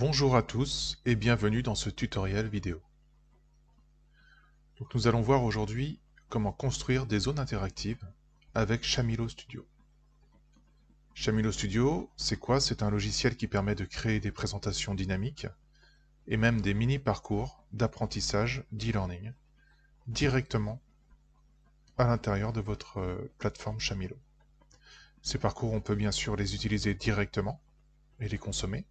Bonjour à tous et bienvenue dans ce tutoriel vidéo. Donc nous allons voir aujourd'hui comment construire des zones interactives avec Shamilo Studio. Shamilo Studio, c'est quoi? C'est un logiciel qui permet de créer des présentations dynamiques et même des mini-parcours d'apprentissage d'e-learning directement à l'intérieur de votre plateforme Shamilo. Ces parcours, on peut bien sûr les utiliser directement et les consommer,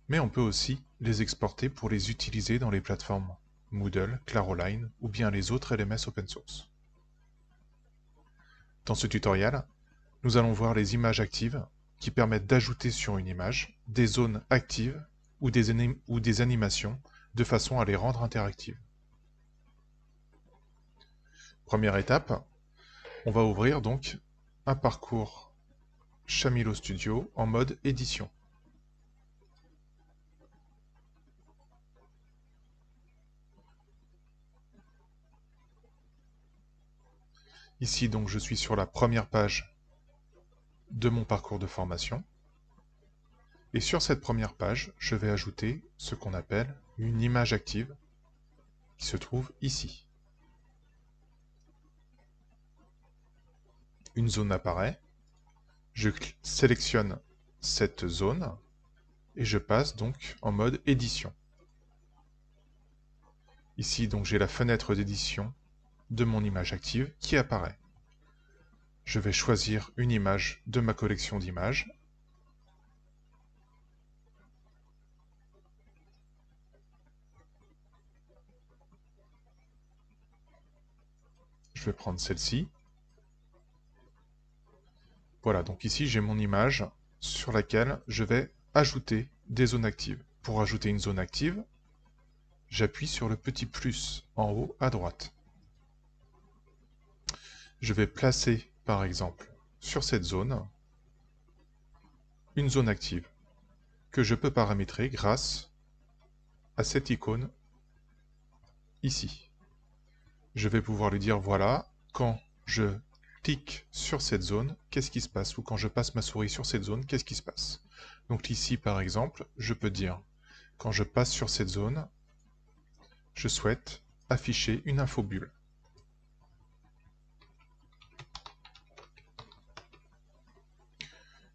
mais on peut aussi les exporter pour les utiliser dans les plateformes Moodle, Claroline ou bien les autres LMS open source. Dans ce tutoriel, nous allons voir les images actives qui permettent d'ajouter sur une image des zones actives ou des animations de façon à les rendre interactives. Première étape, on va ouvrir donc un parcours Shamilo Studio en mode édition. Ici donc je suis sur la première page de mon parcours de formation. Et sur cette première page, je vais ajouter ce qu'on appelle une image active qui se trouve ici. Une zone apparaît, je sélectionne cette zone et je passe donc en mode édition. Ici donc j'ai la fenêtre d'édition de mon image active qui apparaît. Je vais choisir une image de ma collection d'images. Je vais prendre celle-ci. Voilà, donc ici j'ai mon image sur laquelle je vais ajouter des zones actives. Pour ajouter une zone active, j'appuie sur le petit plus en haut à droite. Je vais placer, par exemple, sur cette zone, une zone active que je peux paramétrer grâce à cette icône ici. Je vais pouvoir lui dire, voilà, quand je clique sur cette zone, qu'est-ce qui se passe? Ou quand je passe ma souris sur cette zone, qu'est-ce qui se passe? Donc ici, par exemple, je peux dire, quand je passe sur cette zone, je souhaite afficher une infobulle.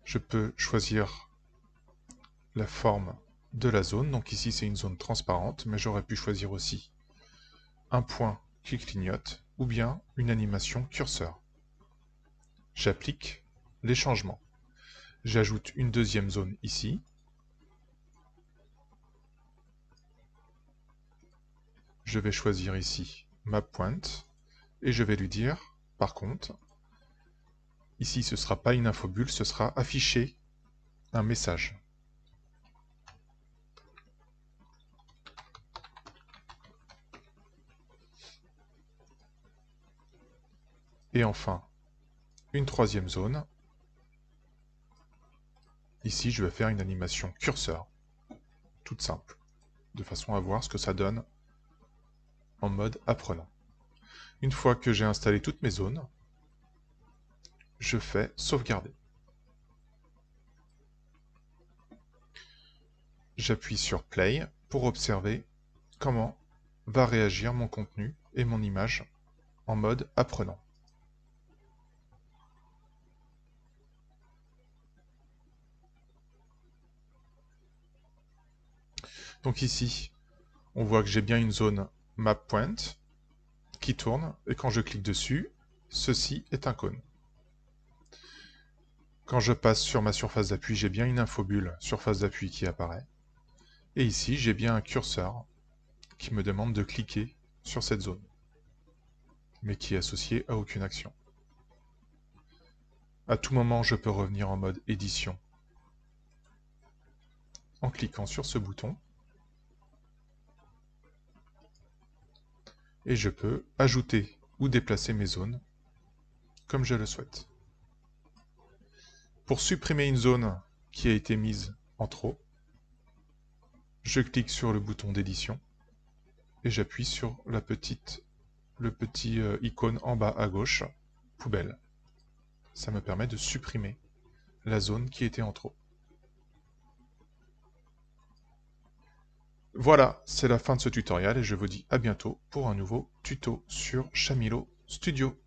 Je peux choisir la forme de la zone. Donc ici, c'est une zone transparente, mais j'aurais pu choisir aussi un point qui clignote ou bien une animation curseur. J'applique les changements. J'ajoute une deuxième zone ici. Je vais choisir ici ma pointe et je vais lui dire, par contre, ici ce ne sera pas une infobulle, ce sera afficher un message. Et enfin, une troisième zone. Ici, je vais faire une animation curseur, toute simple, de façon à voir ce que ça donne en mode apprenant. Une fois que j'ai installé toutes mes zones, je fais sauvegarder. J'appuie sur Play pour observer comment va réagir mon contenu et mon image en mode apprenant. Donc ici, on voit que j'ai bien une zone MapPoint qui tourne, et quand je clique dessus, ceci est un cône. Quand je passe sur ma surface d'appui, j'ai bien une infobulle surface d'appui qui apparaît. Et ici, j'ai bien un curseur qui me demande de cliquer sur cette zone, mais qui est associé à aucune action. À tout moment, je peux revenir en mode édition en cliquant sur ce bouton. Et je peux ajouter ou déplacer mes zones comme je le souhaite. Pour supprimer une zone qui a été mise en trop, je clique sur le bouton d'édition et j'appuie sur le petit icône en bas à gauche, poubelle. Ça me permet de supprimer la zone qui était en trop. Voilà, c'est la fin de ce tutoriel et je vous dis à bientôt pour un nouveau tuto sur Chamilo Studio.